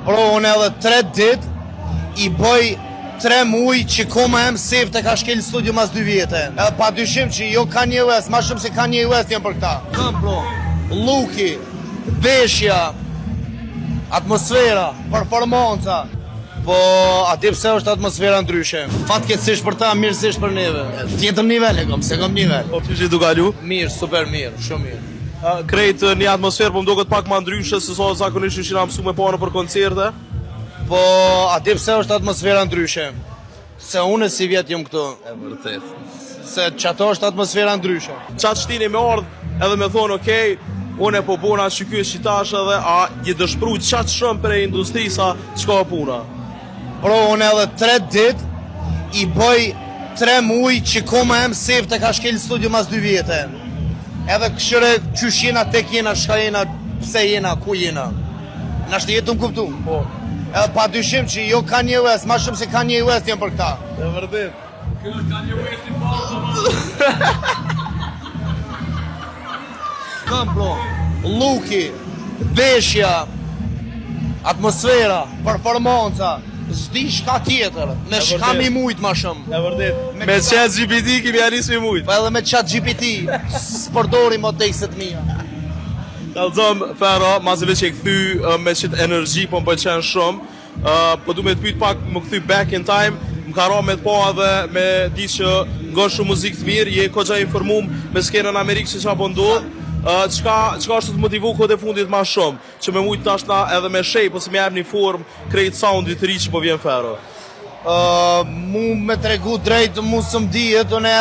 Pro, unë edhe 3 dit i bëj 3 muj që koma em save të ka shkel studio mas 2 vjetë. Edhe pa dyshim që jo Kanye West, ma shumë se Kanye West jenë për këta. Këm, bro, luki, veshja, atmosfera, performanca. Po, ati pse është atmosfera ndryshe. Fatkeqësisht për ta, mirësisht për neve. Tjetër nivel e kom, se kom nivel. Po, që që du kalu? Mirë, super mirë, shumë mirë. Krejt një atmosferë, po më duket pak ma ndryshe, se so zakonisht që na mësu me panë për koncerte. Po, ati pse është atmosfera ndryshe. Se unë si vjetë jëmë këtu. E vërtet. Se qato është atmosfera ndryshe. Qatë shtini me ardhë edhe me thonë, okej, unë e po puna që kjo shqitash edhe, a je dëshpru qatë shumë për e industrisa që ka puna? Pro, unë edhe 3 dit i bëj 3 muj që koma em save të ka shkel studio mas 2 vjetë. Edhe këshire qysh jena, tek jena, shka jena, pse jena, ku jena. Nashtë jetë më kuptu. Po. Edhe pa dyshim që jo Kanye West, ma shumë se Kanye West jenë për këta. E vërdet. Kjo është Kanye West i parë, Këm, bro, luki, veshja, atmosfera, performanca, zdi shka tjetër, me shka mi mujt ma shumë. E vërdet. Me chat GPT kemi anis me mujt. Pa edhe me chat GPT, s'përdori më tekset mija. Kalzom, Fero, mazëve që i këthy me qitë energji, po më pëlqen shumë, po du me të pyt pak më këthy back in time, më ka ra me të po edhe me di që nga shumë muzikë të mirë, je kogja informum me skenën Amerikë që qa po ndodhë, qka është të motivu këtë e fundit ma shumë, që me mujtë tash na edhe me shej, po se me jep një form krejt soundit të ri që po vjen Fero. Mu me tregu drejt, mu së më dijet, unë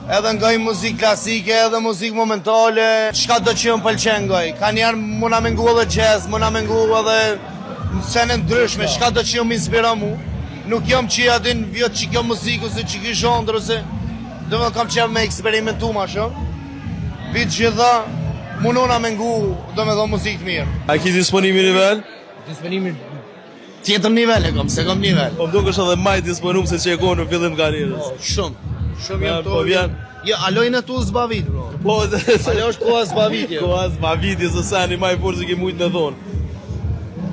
edhe ngaj muzik klasike, edhe muzik momentale, qka do që më pëlqen ngaj. Ka njerë mu na mengu edhe jazz, mu na mengu edhe sene ndryshme, qka do që më inspira mu. Nuk jam që adin vjetë që kjo muzik, ose që kjo zhondër, ose do me kam qef me eksperimentu ma shumë. Vitë gjitha, mu na mengu, do me do muzik të mirë. A ki disponimi nivel? Disponimi tjetër nivel e kom, se kom nivel. Po më duke është edhe maj disponum se që e kohë në fillim karierës. Shumë. Shumë jam Po vjen. Ja, alojnë tu zbavit, bro. Po, Alo është koha zbavitje. koha zbavitje, se sa një maj forë që ke mujtë me thonë.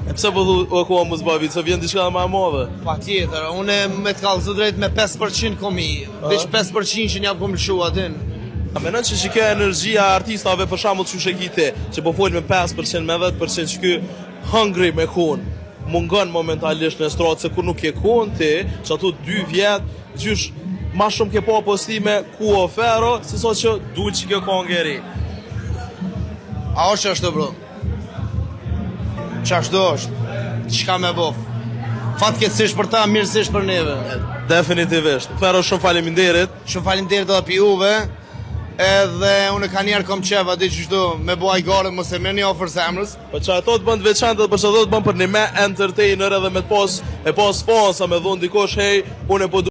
E pse po dhu o koha mu zbavit, se vjen diçka dhe ma modhe? Pa tjetër, une me të kalëzë drejt me 5% komi, veç 5% që njam kom lëshu atin. A menon që kjo energjia artistave për shembull që e ti, që po folë me 5%, me 10% që ky hungry me kun, mungon momentalisht në stratë, se kur nuk ke kun ti, që ato 2 vjetë, gjysh ma shumë ke po postime ku o Fero, se so që duhet që kjo kongeri. A është ashtë, bro? Që ashtë do është? Qka me bof? Fatkeqësisht për ta, mirësisht për neve. Definitivisht. Fero, shumë faleminderit. Shumë faleminderit edhe pi juve, edhe unë ka njerë kom qeva, di që shtu, me buaj gare, mos e merë një ofër se emrës. Po që ato të bënd veçantë, për që ato të bënd për një me entertainer edhe me të pos, e pos sponsa, me dhun dikosh, hej, unë e po